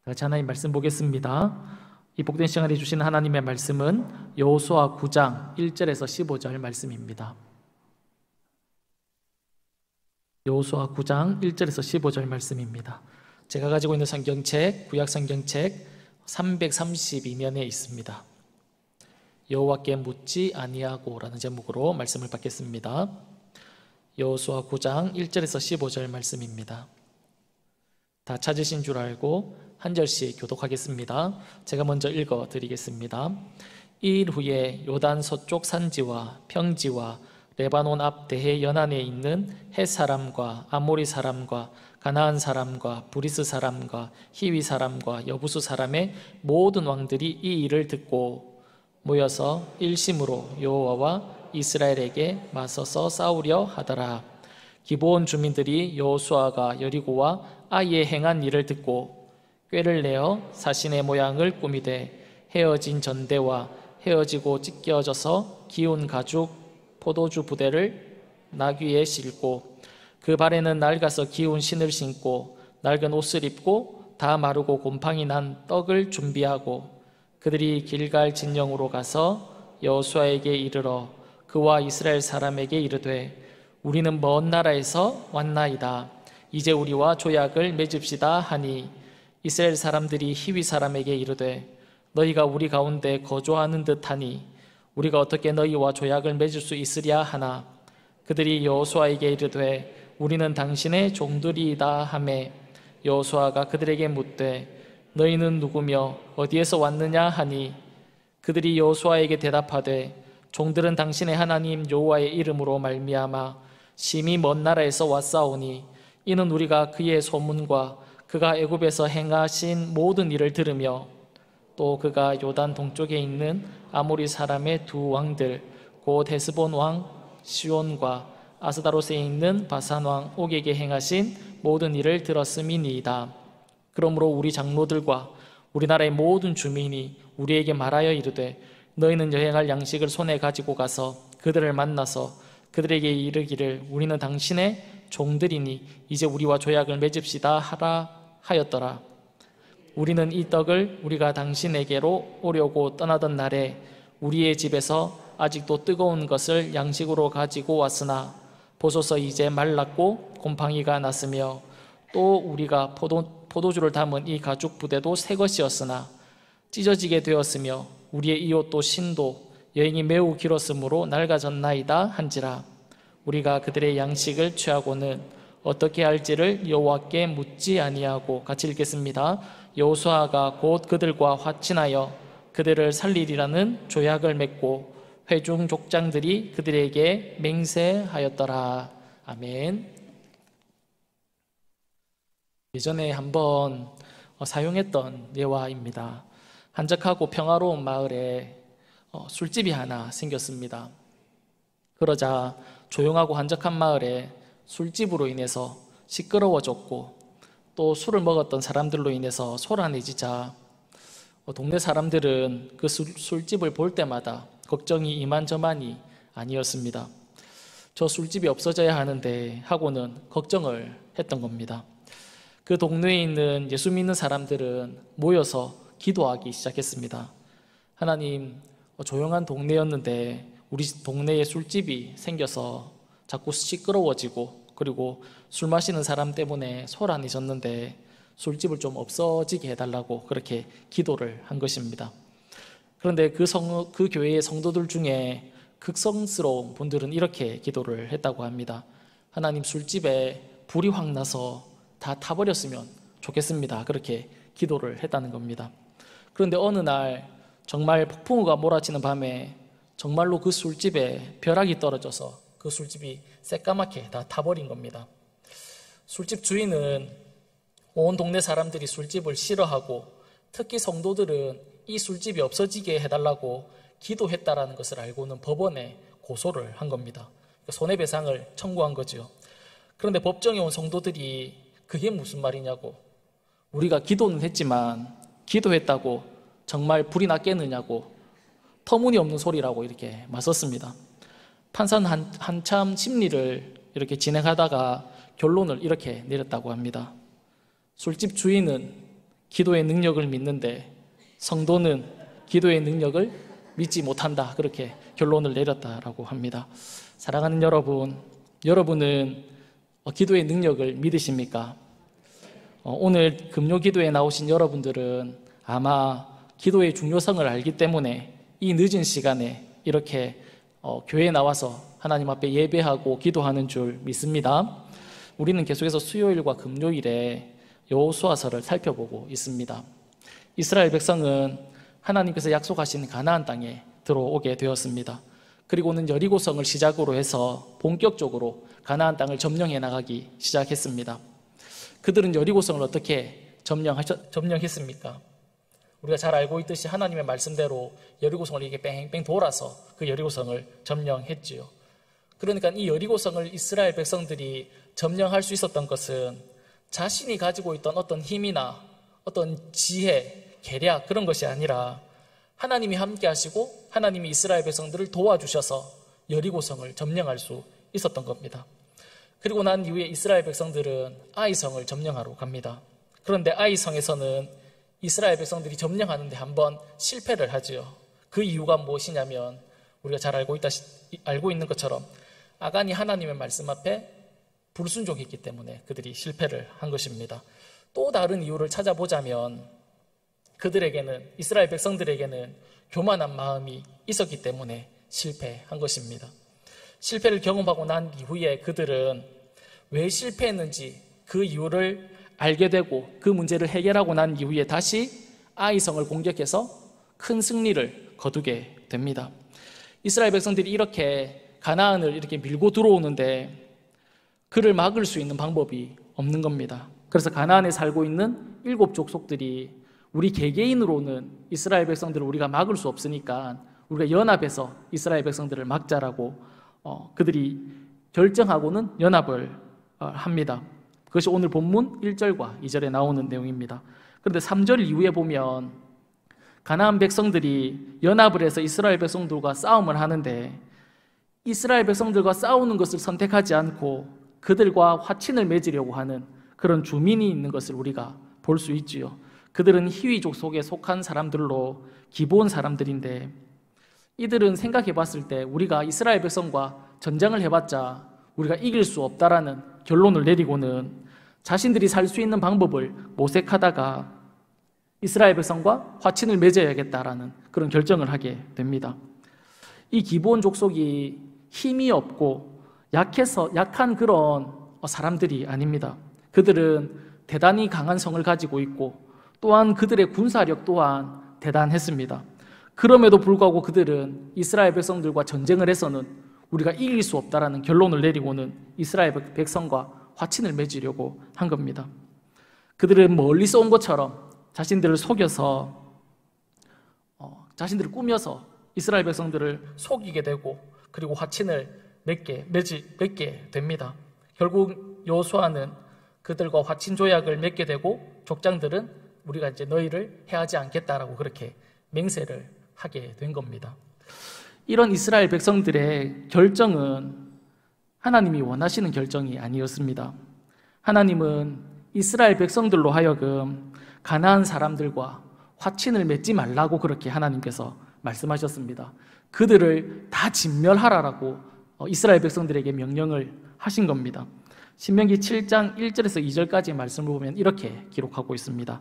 다 같이 하나님 말씀 보겠습니다. 이 복된 시간에 주신 하나님의 말씀은 여호수아 9장 1절에서 15절 말씀입니다. 여호수아 9장 1절에서 15절 말씀입니다. 제가 가지고 있는 성경책, 구약 성경책 332면에 있습니다. 여호와께 묻지 아니하고라는 제목으로 말씀을 받겠습니다. 여호수아 9장 1절에서 15절 말씀입니다. 다 찾으신 줄 알고 한 절씩 교독하겠습니다. 제가 먼저 읽어드리겠습니다. 이 일 후에 요단 서쪽 산지와 평지와 레바논 앞 대해 연안에 있는 헷 사람과 아모리 사람과 가나안 사람과 브리스 사람과 히위 사람과 여부수 사람의 모든 왕들이 이 일을 듣고 모여서 일심으로 여호와와 이스라엘에게 맞서서 싸우려 하더라. 기브온 주민들이 여호수아가 여리고와 아이에 행한 일을 듣고 꾀를 내어 사신의 모양을 꾸미되 헤어진 전대와 헤어지고 찢겨져서 기운 가죽 포도주 부대를 나귀에 싣고 그 발에는 낡아서 기운 신을 신고 낡은 옷을 입고 다 마르고 곰팡이 난 떡을 준비하고 그들이 길갈 진영으로 가서 여호수아에게 이르러 그와 이스라엘 사람에게 이르되 우리는 먼 나라에서 왔나이다. 이제 우리와 조약을 맺읍시다 하니 이스라엘 사람들이 히위 사람에게 이르되 너희가 우리 가운데 거주하는 듯하니 우리가 어떻게 너희와 조약을 맺을 수 있으랴 하나 그들이 여호수아에게 이르되 우리는 당신의 종들이다 하매 여호수아가 그들에게 묻되 너희는 누구며 어디에서 왔느냐 하니 그들이 여호수아에게 대답하되 종들은 당신의 하나님 여호와의 이름으로 말미암아 심히 먼 나라에서 왔사오니 이는 우리가 그의 소문과 그가 애굽에서 행하신 모든 일을 들으며 또 그가 요단 동쪽에 있는 아모리 사람의 두 왕들 곧 헤스본 왕 시온과 아스다롯에 있는 바산 왕 옥에게 행하신 모든 일을 들었음이니이다. 그러므로 우리 장로들과 우리나라의 모든 주민이 우리에게 말하여 이르되 너희는 여행할 양식을 손에 가지고 가서 그들을 만나서 그들에게 이르기를 우리는 당신의 종들이니 이제 우리와 조약을 맺읍시다 하라 하였더라. 우리는 이 떡을 우리가 당신에게로 오려고 떠나던 날에 우리의 집에서 아직도 뜨거운 것을 양식으로 가지고 왔으나 보소서 이제 말랐고 곰팡이가 났으며 또 우리가 포도주를 담은 이 가죽 부대도 새 것이었으나 찢어지게 되었으며 우리의 이 옷도 신도 여행이 매우 길었으므로 낡아졌나이다 한지라. 우리가 그들의 양식을 취하고는 어떻게 할지를 여호와께 묻지 아니하고 같이 읽겠습니다. 여호수아가 곧 그들과 화친하여 그들을 살리리라는 조약을 맺고 회중 족장들이 그들에게 맹세하였더라. 아멘. 예전에 한번 사용했던 예화입니다. 한적하고 평화로운 마을에 술집이 하나 생겼습니다. 그러자 조용하고 한적한 마을에 술집으로 인해서 시끄러워졌고 또 술을 먹었던 사람들로 인해서 소란해지자 동네 사람들은 그 술집을 볼 때마다 걱정이 이만저만이 아니었습니다. 저 술집이 없어져야 하는데 하고는 걱정을 했던 겁니다. 그 동네에 있는 예수 믿는 사람들은 모여서 기도하기 시작했습니다. 하나님, 조용한 동네였는데 우리 동네에 술집이 생겨서 자꾸 시끄러워지고 그리고 술 마시는 사람 때문에 소란해졌는데 술집을 좀 없어지게 해달라고 그렇게 기도를 한 것입니다. 그런데 그 교회의 성도들 중에 극성스러운 분들은 이렇게 기도를 했다고 합니다. 하나님, 술집에 불이 확 나서 다 타버렸으면 좋겠습니다. 그렇게 기도를 했다는 겁니다. 그런데 어느 날 정말 폭풍우가 몰아치는 밤에 정말로 그 술집에 벼락이 떨어져서 그 술집이 새까맣게 다 타버린 겁니다. 술집 주인은 온 동네 사람들이 술집을 싫어하고 특히 성도들은 이 술집이 없어지게 해달라고 기도했다라는 것을 알고는 법원에 고소를 한 겁니다. 손해배상을 청구한 거죠. 그런데 법정에 온 성도들이 그게 무슨 말이냐고, 우리가 기도는 했지만 기도했다고 정말 불이 났겠느냐고 터무니없는 소리라고 이렇게 맞섰습니다. 판사는 한참 심리를 이렇게 진행하다가 결론을 이렇게 내렸다고 합니다. 술집 주인은 기도의 능력을 믿는데 성도는 기도의 능력을 믿지 못한다. 그렇게 결론을 내렸다라고 합니다. 사랑하는 여러분, 여러분은 기도의 능력을 믿으십니까? 오늘 금요 기도에 나오신 여러분들은 아마 기도의 중요성을 알기 때문에 이 늦은 시간에 이렇게 교회에 나와서 하나님 앞에 예배하고 기도하는 줄 믿습니다. 우리는 계속해서 수요일과 금요일에 여호수아서를 살펴보고 있습니다. 이스라엘 백성은 하나님께서 약속하신 가나안 땅에 들어오게 되었습니다. 그리고는 여리고성을 시작으로 해서 본격적으로 가나안 땅을 점령해 나가기 시작했습니다. 그들은 여리고성을 어떻게 점령했습니까? 우리가 잘 알고 있듯이 하나님의 말씀대로 여리고성을 이렇게 뺑뺑 돌아서 그 여리고성을 점령했지요. 그러니까 이 여리고성을 이스라엘 백성들이 점령할 수 있었던 것은 자신이 가지고 있던 어떤 힘이나 어떤 지혜, 계략 그런 것이 아니라 하나님이 함께 하시고 하나님이 이스라엘 백성들을 도와주셔서 여리고성을 점령할 수 있었던 겁니다. 그리고 난 이후에 이스라엘 백성들은 아이성을 점령하러 갑니다. 그런데 아이성에서는 이스라엘 백성들이 점령하는데 한번 실패를 하지요. 그 이유가 무엇이냐면 우리가 잘 알고 있는 것처럼 아간이 하나님의 말씀 앞에 불순종했기 때문에 그들이 실패를 한 것입니다. 또 다른 이유를 찾아보자면 그들에게는, 이스라엘 백성들에게는 교만한 마음이 있었기 때문에 실패한 것입니다. 실패를 경험하고 난 이후에 그들은 왜 실패했는지 그 이유를 알게 되고 그 문제를 해결하고 난 이후에 다시 아이성을 공격해서 큰 승리를 거두게 됩니다. 이스라엘 백성들이 이렇게 가나안을 이렇게 밀고 들어오는데 그를 막을 수 있는 방법이 없는 겁니다. 그래서 가나안에 살고 있는 7 족속들이 우리 개개인으로는 이스라엘 백성들을 우리가 막을 수 없으니까 우리가 연합해서 이스라엘 백성들을 막자라고 그들이 결정하고는 연합을 합니다. 그것이 오늘 본문 1절과 2절에 나오는 내용입니다. 그런데 3절 이후에 보면 가나안 백성들이 연합을 해서 이스라엘 백성들과 싸움을 하는데 이스라엘 백성들과 싸우는 것을 선택하지 않고 그들과 화친을 맺으려고 하는 그런 주민이 있는 것을 우리가 볼 수 있지요. 그들은 히위족 속에 속한 사람들로 기브온 사람들인데 이들은 생각해 봤을 때 우리가 이스라엘 백성과 전쟁을 해봤자 우리가 이길 수 없다라는 결론을 내리고는 자신들이 살 수 있는 방법을 모색하다가 이스라엘 백성과 화친을 맺어야겠다라는 그런 결정을 하게 됩니다. 이 기브온 족속이 힘이 없고 약한 그런 사람들이 아닙니다. 그들은 대단히 강한 성을 가지고 있고 또한 그들의 군사력 또한 대단했습니다. 그럼에도 불구하고 그들은 이스라엘 백성들과 전쟁을 해서는 우리가 이길 수 없다라는 결론을 내리고는 이스라엘 백성과 화친을 맺으려고 한 겁니다. 그들은 멀리서 온 것처럼 자신들을 속여서 자신들을 꾸며서 이스라엘 백성들을 속이게 되고 그리고 화친을 맺게 됩니다. 결국 여호수아는 그들과 화친 조약을 맺게 되고 족장들은 우리가 이제 너희를 해하지 않겠다라고 그렇게 맹세를 하게 된 겁니다. 이런 이스라엘 백성들의 결정은 하나님이 원하시는 결정이 아니었습니다. 하나님은 이스라엘 백성들로 하여금 가나안 사람들과 화친을 맺지 말라고 그렇게 하나님께서 말씀하셨습니다. 그들을 다 진멸하라라고 이스라엘 백성들에게 명령을 하신 겁니다. 신명기 7장 1절에서 2절까지 말씀을 보면 이렇게 기록하고 있습니다.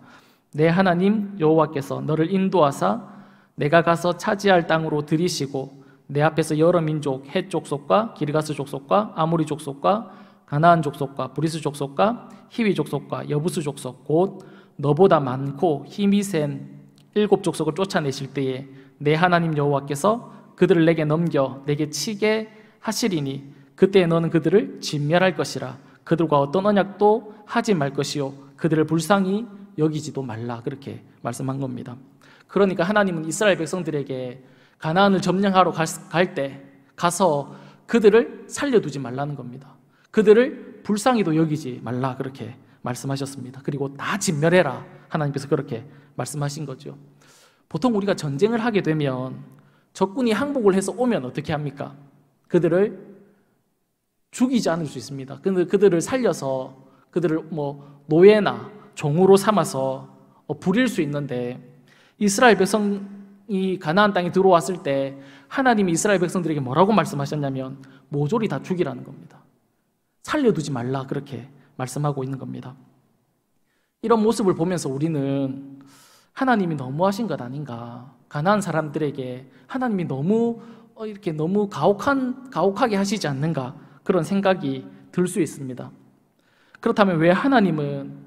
내 하나님 여호와께서 너를 인도하사 내가 가서 차지할 땅으로 들이시고 내 앞에서 여러 민족 헷 족속과 기르가스 족속과 아모리 족속과 가나안 족속과 브리스 족속과 히위 족속과 여부스 족속 곧 너보다 많고 힘이 센 7 족속을 쫓아내실 때에 내 하나님 여호와께서 그들을 내게 넘겨 내게 치게 하시리니 그때 너는 그들을 진멸할 것이라. 그들과 어떤 언약도 하지 말 것이요 그들을 불쌍히 여기지도 말라. 그렇게 말씀한 겁니다. 그러니까 하나님은 이스라엘 백성들에게 가나안을 점령하러 갈 때 가서 그들을 살려두지 말라는 겁니다. 그들을 불쌍히도 여기지 말라 그렇게 말씀하셨습니다. 그리고 다 진멸해라 하나님께서 그렇게 말씀하신 거죠. 보통 우리가 전쟁을 하게 되면 적군이 항복을 해서 오면 어떻게 합니까? 그들을 죽이지 않을 수 있습니다. 그들을 살려서 그들을 노예나 종으로 삼아서 부릴 수 있는데 이스라엘 백성이 가나안 땅에 들어왔을 때 하나님이 이스라엘 백성들에게 뭐라고 말씀하셨냐면 모조리 다 죽이라는 겁니다. 살려두지 말라 그렇게 말씀하고 있는 겁니다. 이런 모습을 보면서 우리는 하나님이 너무하신 것 아닌가, 가나안 사람들에게 하나님이 너무 가혹하게 하시지 않는가 그런 생각이 들 수 있습니다. 그렇다면 왜 하나님은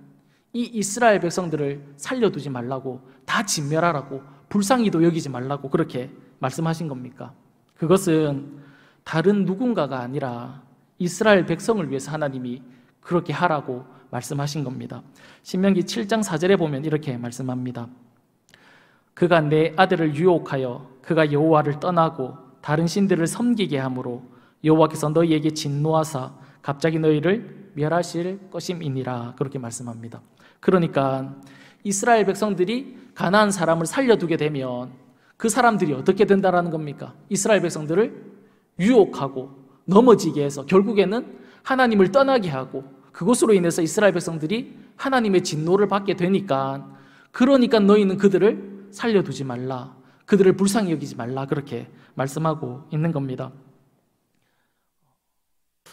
이 이스라엘 백성들을 살려두지 말라고, 다 진멸하라고, 불쌍히도 여기지 말라고 그렇게 말씀하신 겁니까? 그것은 다른 누군가가 아니라 이스라엘 백성을 위해서 하나님이 그렇게 하라고 말씀하신 겁니다. 신명기 7장 4절에 보면 이렇게 말씀합니다. 그가 내 아들을 유혹하여 그가 여호와를 떠나고 다른 신들을 섬기게 함으로 여호와께서 너희에게 진노하사 갑자기 너희를 멸하실 것임이니라 그렇게 말씀합니다. 그러니까 이스라엘 백성들이 가나안 사람을 살려두게 되면 그 사람들이 어떻게 된다라는 겁니까? 이스라엘 백성들을 유혹하고 넘어지게 해서 결국에는 하나님을 떠나게 하고, 그것으로 인해서 이스라엘 백성들이 하나님의 진노를 받게 되니까, 그러니까 너희는 그들을 살려두지 말라, 그들을 불쌍히 여기지 말라 그렇게 말씀하고 있는 겁니다.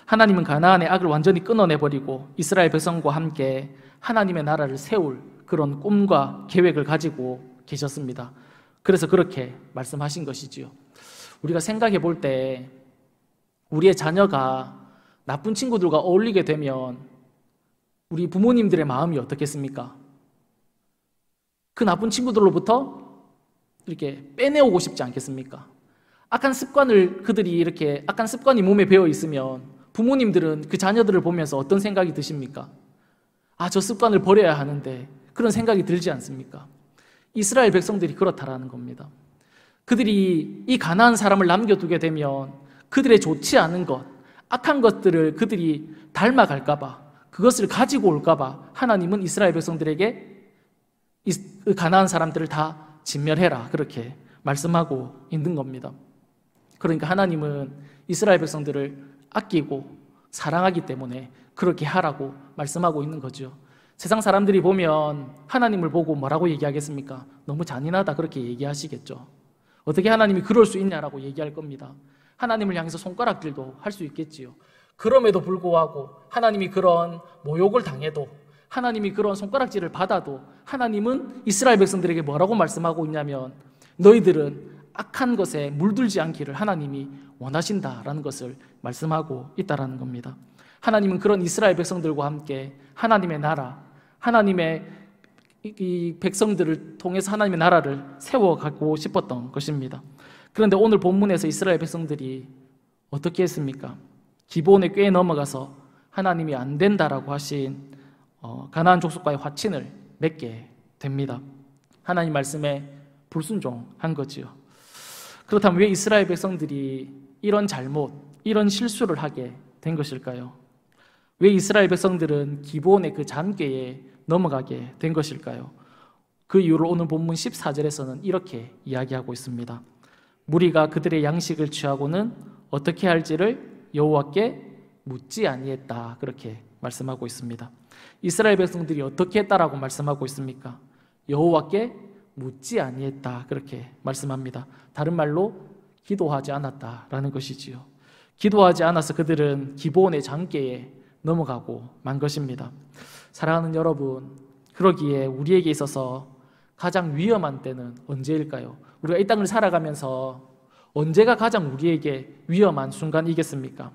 하나님은 가나안의 악을 완전히 끊어내버리고 이스라엘 백성과 함께 하나님의 나라를 세울 그런 꿈과 계획을 가지고 계셨습니다. 그래서 그렇게 말씀하신 것이지요. 우리가 생각해 볼 때 우리의 자녀가 나쁜 친구들과 어울리게 되면 우리 부모님들의 마음이 어떻겠습니까? 그 나쁜 친구들로부터 이렇게 빼내오고 싶지 않겠습니까? 악한 습관이 몸에 배어 있으면 부모님들은 그 자녀들을 보면서 어떤 생각이 드십니까? 저 습관을 버려야 하는데, 그런 생각이 들지 않습니까? 이스라엘 백성들이 그렇다라는 겁니다. 그들이 이 가나안 사람을 남겨두게 되면 그들의 좋지 않은 것, 악한 것들을 그들이 닮아갈까봐, 그것을 가지고 올까봐 하나님은 이스라엘 백성들에게 가나안 사람들을 다 진멸해라 그렇게 말씀하고 있는 겁니다. 그러니까 하나님은 이스라엘 백성들을 아끼고 사랑하기 때문에 그렇게 하라고 말씀하고 있는 거죠. 세상 사람들이 보면 하나님을 보고 뭐라고 얘기하겠습니까? 너무 잔인하다 그렇게 얘기하시겠죠. 어떻게 하나님이 그럴 수 있냐라고 얘기할 겁니다. 하나님을 향해서 손가락질도 할 수 있겠지요. 그럼에도 불구하고 하나님이 그런 모욕을 당해도, 하나님이 그런 손가락질을 받아도 하나님은 이스라엘 백성들에게 뭐라고 말씀하고 있냐면 너희들은 악한 것에 물들지 않기를 하나님이 원하신다라는 것을 말씀하고 있다라는 겁니다. 하나님은 그런 이스라엘 백성들과 함께 하나님의 나라, 하나님의 이 백성들을 통해서 하나님의 나라를 세워가고 싶었던 것입니다. 그런데 오늘 본문에서 이스라엘 백성들이 어떻게 했습니까? 기브온에 꽤 넘어가서 하나님이 안 된다라고 하신 가나안 족속과의 화친을 맺게 됩니다. 하나님 말씀에 불순종한 거지요. 그렇다면 왜 이스라엘 백성들이 이런 잘못, 이런 실수를 하게 된 것일까요? 왜 이스라엘 백성들은 기브온의 그 잔궤에 넘어가게 된 것일까요? 그 이유를 오늘 본문 14절에서는 이렇게 이야기하고 있습니다. 무리가 그들의 양식을 취하고는 어떻게 할지를 여호와께 묻지 아니했다 그렇게 말씀하고 있습니다. 이스라엘 백성들이 어떻게 했다라고 말씀하고 있습니까? 여호와께 묻지 아니했다 그렇게 말씀합니다. 다른 말로 기도하지 않았다라는 것이지요. 기도하지 않아서 그들은 기브온의 잔궤에 넘어가고 만 것입니다. 사랑하는 여러분, 그러기에 우리에게 있어서 가장 위험한 때는 언제일까요? 우리가 이 땅을 살아가면서 언제가 가장 우리에게 위험한 순간이겠습니까?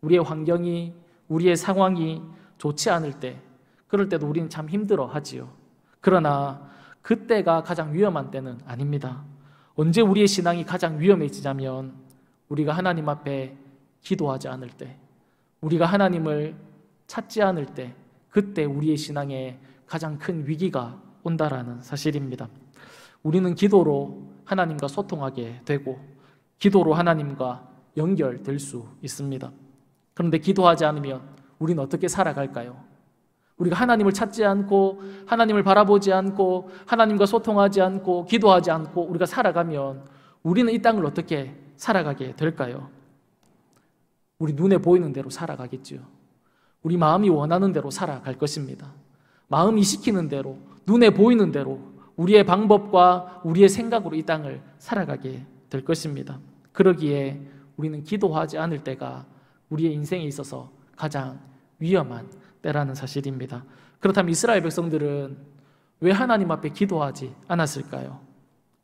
우리의 환경이, 우리의 상황이 좋지 않을 때, 그럴 때도 우리는 참 힘들어 하지요. 그러나 그때가 가장 위험한 때는 아닙니다. 언제 우리의 신앙이 가장 위험해지냐면 우리가 하나님 앞에 기도하지 않을 때, 우리가 하나님을 찾지 않을 때, 그때 우리의 신앙에 가장 큰 위기가 온다라는 사실입니다. 우리는 기도로 하나님과 소통하게 되고 기도로 하나님과 연결될 수 있습니다. 그런데 기도하지 않으면 우리는 어떻게 살아갈까요? 우리가 하나님을 찾지 않고 하나님을 바라보지 않고 하나님과 소통하지 않고 기도하지 않고 우리가 살아가면 우리는 이 땅을 어떻게 살아가게 될까요? 우리 눈에 보이는 대로 살아가겠지요. 우리 마음이 원하는 대로 살아갈 것입니다. 마음이 시키는 대로, 눈에 보이는 대로 우리의 방법과 우리의 생각으로 이 땅을 살아가게 될 것입니다. 그러기에 우리는 기도하지 않을 때가 우리의 인생에 있어서 가장 위험한 때라는 사실입니다. 그렇다면 이스라엘 백성들은 왜 하나님 앞에 기도하지 않았을까요?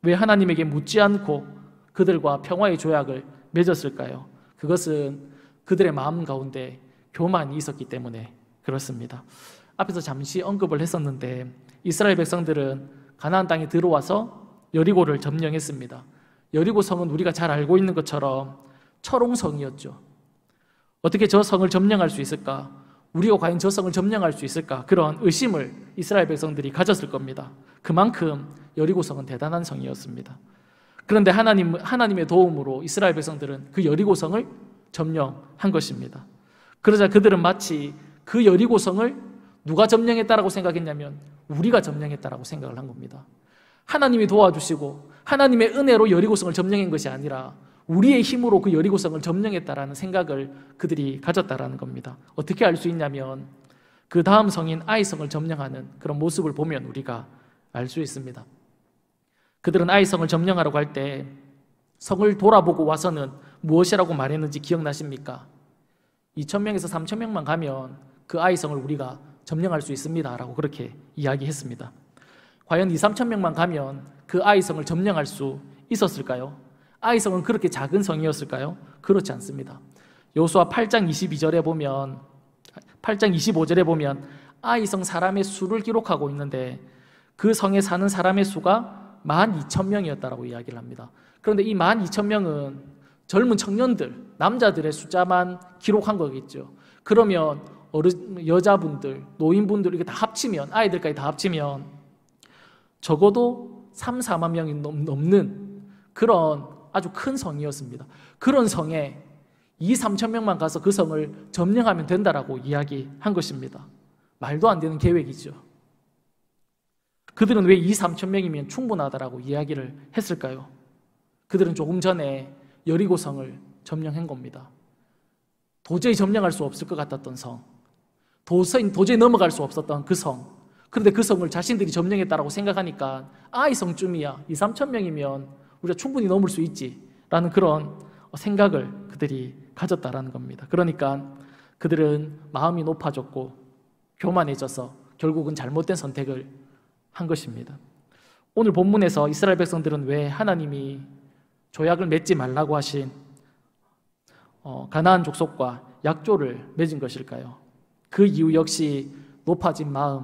왜 하나님에게 묻지 않고 그들과 평화의 조약을 맺었을까요? 그것은 그들의 마음 가운데 교만이 있었기 때문에 그렇습니다. 앞에서 잠시 언급을 했었는데 이스라엘 백성들은 가나안 땅에 들어와서 여리고를 점령했습니다. 여리고 성은 우리가 잘 알고 있는 것처럼 철옹성이었죠. 어떻게 저 성을 점령할 수 있을까? 우리가 과연 저 성을 점령할 수 있을까? 그런 의심을 이스라엘 백성들이 가졌을 겁니다. 그만큼 여리고 성은 대단한 성이었습니다. 그런데 하나님의 도움으로 이스라엘 백성들은 그 여리고 성을 점령한 것입니다. 그러자 그들은 마치 그 여리고 성을 누가 점령했다라고 생각했냐면 우리가 점령했다라고 생각을 한 겁니다. 하나님이 도와주시고 하나님의 은혜로 여리고성을 점령한 것이 아니라 우리의 힘으로 그 여리고성을 점령했다라는 생각을 그들이 가졌다라는 겁니다. 어떻게 알 수 있냐면 그 다음 성인 아이성을 점령하는 그런 모습을 보면 우리가 알 수 있습니다. 그들은 아이성을 점령하러 갈 때 성을 돌아보고 와서는 무엇이라고 말했는지 기억나십니까? 2,000명에서 3,000명만 가면 그 아이성을 우리가 점령할 수 있습니다 라고 그렇게 이야기했습니다. 과연 2,000~3,000명만 가면 그 아이성을 점령할 수 있었을까요? 아이성은 그렇게 작은 성이었을까요? 그렇지 않습니다. 여호수아 8장 25절에 보면 아이성 사람의 수를 기록하고 있는데 그 성에 사는 사람의 수가 12,000명이었다라고 이야기를 합니다. 그런데 이 12,000명은 젊은 청년들, 남자들의 숫자만 기록한 거겠죠. 그러면 여자분들, 노인분들 이게 다 합치면, 아이들까지 다 합치면 적어도 3~4만 명이 넘는 그런 아주 큰 성이었습니다. 그런 성에 2~3,000명만 가서 그 성을 점령하면 된다라고 이야기한 것입니다. 말도 안 되는 계획이죠. 그들은 왜 2~3,000명이면 충분하다라고 이야기를 했을까요? 그들은 조금 전에 여리고성을 점령한 겁니다. 도저히 점령할 수 없을 것 같았던 성, 도저히 넘어갈 수 없었던 그 성. 그런데 그 성을 자신들이 점령했다라고 생각하니까 이 성쯤이야, 2~3,000명이면 우리가 충분히 넘을 수 있지라는 그런 생각을 그들이 가졌다라는 겁니다. 그러니까 그들은 마음이 높아졌고 교만해져서 결국은 잘못된 선택을 한 것입니다. 오늘 본문에서 이스라엘 백성들은 왜 하나님이 조약을 맺지 말라고 하신 가나안 족속과 약조를 맺은 것일까요? 그 이유 역시 높아진 마음,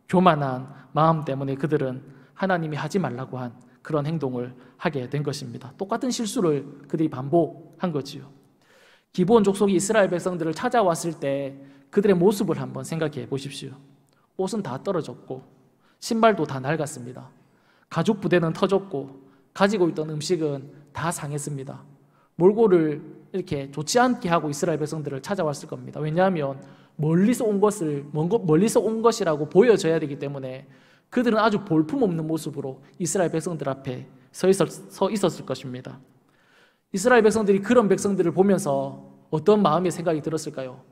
교만한 마음 때문에 그들은 하나님이 하지 말라고 한 그런 행동을 하게 된 것입니다. 똑같은 실수를 그들이 반복한 거지요. 기브온 족속이 이스라엘 백성들을 찾아왔을 때 그들의 모습을 한번 생각해 보십시오. 옷은 다 떨어졌고 신발도 다 낡았습니다. 가죽 부대는 터졌고 가지고 있던 음식은 다 상했습니다. 몰골을 이렇게 좋지 않게 하고 이스라엘 백성들을 찾아왔을 겁니다. 왜냐하면 멀리서 온 것이라고 보여져야 되기 때문에 그들은 아주 볼품없는 모습으로 이스라엘 백성들 앞에 서 있었을 것입니다. 이스라엘 백성들이 그런 백성들을 보면서 어떤 마음의 생각이 들었을까요?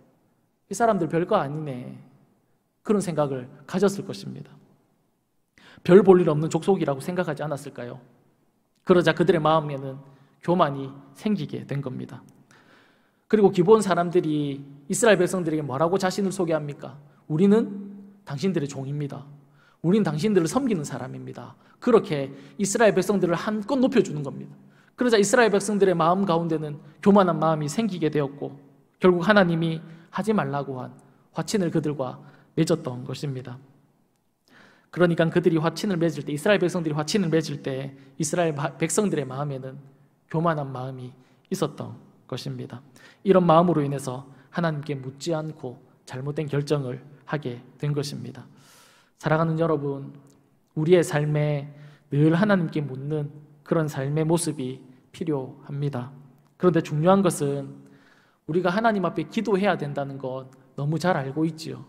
이 사람들 별거 아니네, 그런 생각을 가졌을 것입니다. 별 볼 일 없는 족속이라고 생각하지 않았을까요? 그러자 그들의 마음에는 교만이 생기게 된 겁니다. 그리고 기브온 사람들이 이스라엘 백성들에게 뭐라고 자신을 소개합니까? 우리는 당신들의 종입니다. 우린 당신들을 섬기는 사람입니다. 그렇게 이스라엘 백성들을 한껏 높여주는 겁니다. 그러자 이스라엘 백성들의 마음 가운데는 교만한 마음이 생기게 되었고 결국 하나님이 하지 말라고 한 화친을 그들과 맺었던 것입니다. 그러니까 그들이 화친을 맺을 때, 이스라엘 백성들이 화친을 맺을 때 이스라엘 백성들의 마음에는 교만한 마음이 있었던 것입니다. 이런 마음으로 인해서 하나님께 묻지 않고 잘못된 결정을 하게 된 것입니다. 사랑하는 여러분, 우리의 삶에 늘 하나님께 묻는 그런 삶의 모습이 필요합니다. 그런데 중요한 것은 우리가 하나님 앞에 기도해야 된다는 것 너무 잘 알고 있지요.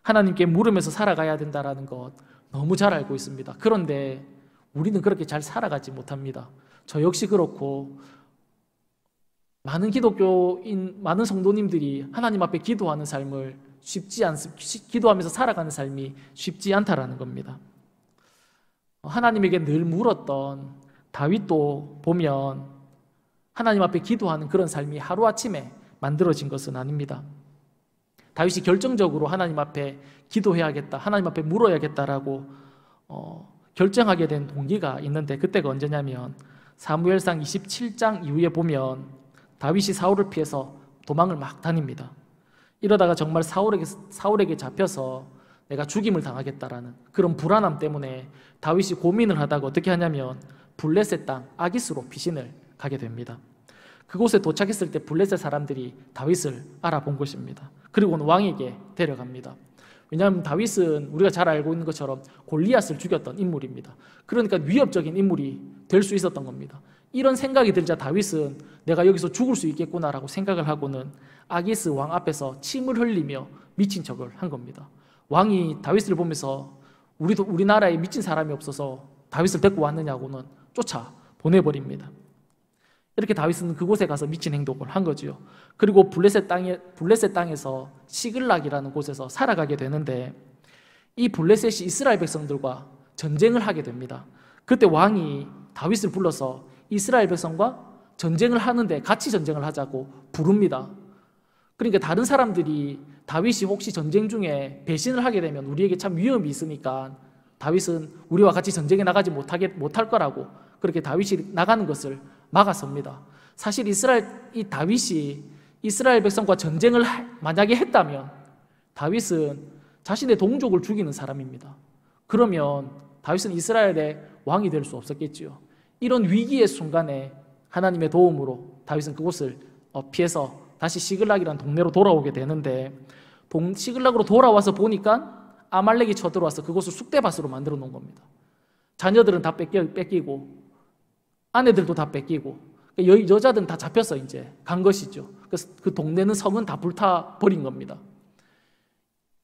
하나님께 물으면서 살아가야 된다는 것 너무 잘 알고 있습니다. 그런데 우리는 그렇게 잘 살아가지 못합니다. 저 역시 그렇고 많은 기독교인, 많은 성도님들이 하나님 앞에 기도하는 삶을 기도하면서 살아가는 삶이 쉽지 않다라는 겁니다. 하나님에게 늘 물었던 다윗도 보면 하나님 앞에 기도하는 그런 삶이 하루아침에 만들어진 것은 아닙니다. 다윗이 결정적으로 하나님 앞에 기도해야겠다, 하나님 앞에 물어야겠다라고 결정하게 된 동기가 있는데, 그때가 언제냐면 사무엘상 27장 이후에 보면 다윗이 사울을 피해서 도망을 막 다닙니다. 이러다가 정말 사울에게 잡혀서 내가 죽임을 당하겠다라는 그런 불안함 때문에 다윗이 고민을 하다가 어떻게 하냐면 블레셋 땅 아기스로 피신을 가게 됩니다. 그곳에 도착했을 때 블레셋 사람들이 다윗을 알아본 것입니다. 그리고는 왕에게 데려갑니다. 왜냐하면 다윗은 우리가 잘 알고 있는 것처럼 골리앗을 죽였던 인물입니다. 그러니까 위협적인 인물이 될 수 있었던 겁니다. 이런 생각이 들자 다윗은 내가 여기서 죽을 수 있겠구나라고 생각을 하고는 아기스 왕 앞에서 침을 흘리며 미친 척을 한 겁니다. 왕이 다윗을 보면서 우리나라에 미친 사람이 없어서 다윗을 데리고 왔느냐고는 쫓아 보내버립니다. 이렇게 다윗은 그곳에 가서 미친 행동을 한 거지요. 그리고 블레셋 땅에서 시글락이라는 곳에서 살아가게 되는데, 이 블레셋이 이스라엘 백성들과 전쟁을 하게 됩니다. 그때 왕이 다윗을 불러서 이스라엘 백성과 전쟁을 하는데 같이 전쟁을 하자고 부릅니다. 그러니까 다른 사람들이 다윗이 혹시 전쟁 중에 배신을 하게 되면 우리에게 참 위험이 있으니까 다윗은 우리와 같이 전쟁에 나가지 못할 거라고 그렇게 다윗이 나가는 것을 막아섭니다. 사실 다윗이 이스라엘 백성과 전쟁을 만약에 했다면 다윗은 자신의 동족을 죽이는 사람입니다. 그러면 다윗은 이스라엘의 왕이 될 수 없었겠지요. 이런 위기의 순간에 하나님의 도움으로 다윗은 그곳을 피해서 다시 시글락이라는 동네로 돌아오게 되는데, 시글락으로 돌아와서 보니까 아말렉이 쳐들어와서 그곳을 쑥대밭으로 만들어 놓은 겁니다. 자녀들은 다 뺏기고 아내들도 다 뺏기고 여자들은 다 잡혀서 이제 간 것이죠. 그 동네는 성은 다 불타버린 겁니다.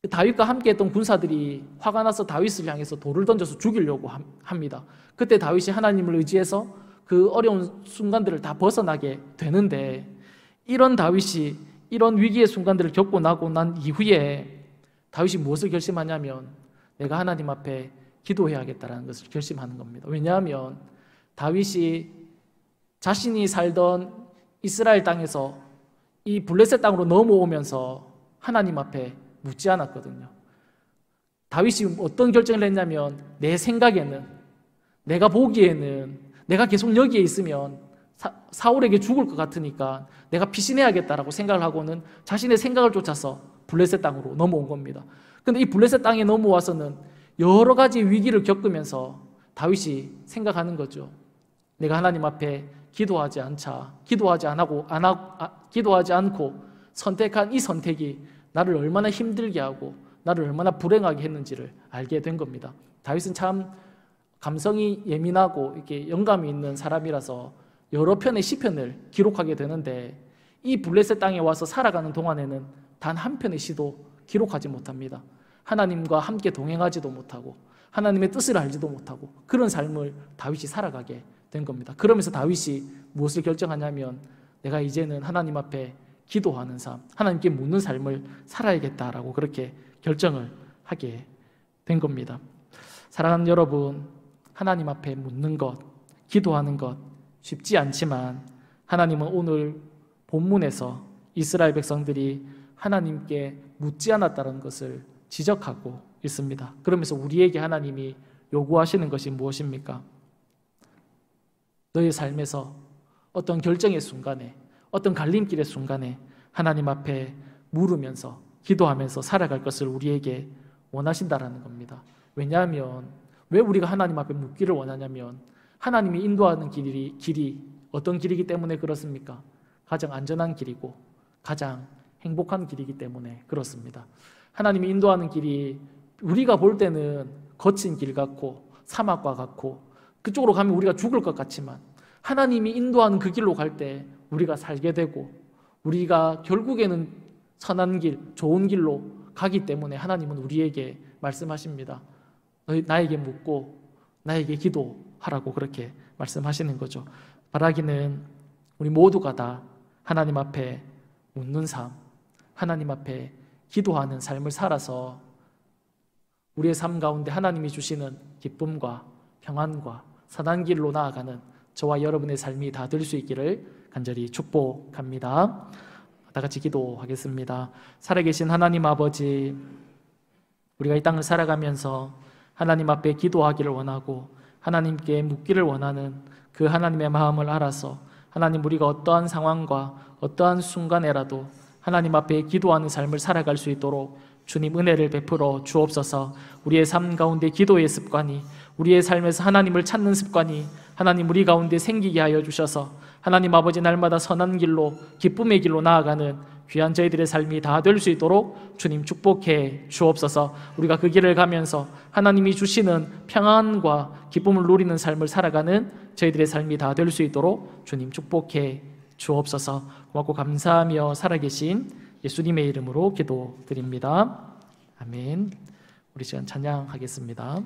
다윗과 함께 했던 군사들이 화가 나서 다윗을 향해서 돌을 던져서 죽이려고 합니다. 그때 다윗이 하나님을 의지해서 그 어려운 순간들을 다 벗어나게 되는데, 이런 다윗이 이런 위기의 순간들을 겪고 나고 난 이후에 다윗이 무엇을 결심하냐면 내가 하나님 앞에 기도해야겠다는 것을 결심하는 겁니다. 왜냐하면 다윗이 자신이 살던 이스라엘 땅에서 이 블레셋 땅으로 넘어오면서 하나님 앞에 묻지 않았거든요. 다윗이 어떤 결정을 했냐면 내 생각에는, 내가 보기에는 내가 계속 여기에 있으면 사울에게 죽을 것 같으니까 내가 피신해야겠다라고 생각을 하고는 자신의 생각을 쫓아서 블레셋 땅으로 넘어온 겁니다. 근데 이 블레셋 땅에 넘어와서는 여러 가지 위기를 겪으면서 다윗이 생각하는 거죠. 내가 하나님 앞에 기도하지 않고 선택한 이 선택이 나를 얼마나 힘들게 하고 나를 얼마나 불행하게 했는지를 알게 된 겁니다. 다윗은 참 감성이 예민하고 이렇게 영감이 있는 사람이라서 여러 편의 시편을 기록하게 되는데, 이 블레셋 땅에 와서 살아가는 동안에는 단 한 편의 시도 기록하지 못합니다. 하나님과 함께 동행하지도 못하고 하나님의 뜻을 알지도 못하고 그런 삶을 다윗이 살아가게 된 겁니다. 그러면서 다윗이 무엇을 결정하냐면 내가 이제는 하나님 앞에 기도하는 삶, 하나님께 묻는 삶을 살아야겠다라고 그렇게 결정을 하게 된 겁니다. 사랑하는 여러분, 하나님 앞에 묻는 것, 기도하는 것 쉽지 않지만 하나님은 오늘 본문에서 이스라엘 백성들이 하나님께 묻지 않았다는 것을 지적하고 있습니다. 그러면서 우리에게 하나님이 요구하시는 것이 무엇입니까? 너의 삶에서 어떤 결정의 순간에, 어떤 갈림길의 순간에 하나님 앞에 물으면서 기도하면서 살아갈 것을 우리에게 원하신다라는 겁니다. 왜냐하면 왜 우리가 하나님 앞에 묻기를 원하냐면 하나님이 인도하는 길이 어떤 길이기 때문에 그렇습니까? 가장 안전한 길이고 가장 행복한 길이기 때문에 그렇습니다. 하나님이 인도하는 길이 우리가 볼 때는 거친 길 같고 사막과 같고 그쪽으로 가면 우리가 죽을 것 같지만 하나님이 인도하는 그 길로 갈 때 우리가 살게 되고 우리가 결국에는 선한 길, 좋은 길로 가기 때문에 하나님은 우리에게 말씀하십니다. 나에게 묻고 나에게 기도하라고 그렇게 말씀하시는 거죠. 바라기는 우리 모두가 다 하나님 앞에 묻는 삶, 하나님 앞에 기도하는 삶을 살아서 우리의 삶 가운데 하나님이 주시는 기쁨과 평안과 선한 길로 나아가는 저와 여러분의 삶이 다 될 수 있기를 간절히 축복합니다. 다 같이 기도하겠습니다. 살아계신 하나님 아버지, 우리가 이 땅을 살아가면서 하나님 앞에 기도하기를 원하고 하나님께 묻기를 원하는 그 하나님의 마음을 알아서 하나님, 우리가 어떠한 상황과 어떠한 순간에라도 하나님 앞에 기도하는 삶을 살아갈 수 있도록 주님 은혜를 베풀어 주옵소서. 우리의 삶 가운데 기도의 습관이, 우리의 삶에서 하나님을 찾는 습관이 하나님 우리 가운데 생기게 하여 주셔서 하나님 아버지, 날마다 선한 길로, 기쁨의 길로 나아가는 귀한 저희들의 삶이 다 될 수 있도록 주님 축복해 주옵소서. 우리가 그 길을 가면서 하나님이 주시는 평안과 기쁨을 누리는 삶을 살아가는 저희들의 삶이 다 될 수 있도록 주님 축복해 주옵소서. 고맙고 감사하며 살아계신 예수님의 이름으로 기도드립니다. 아멘. 우리 시간 찬양하겠습니다.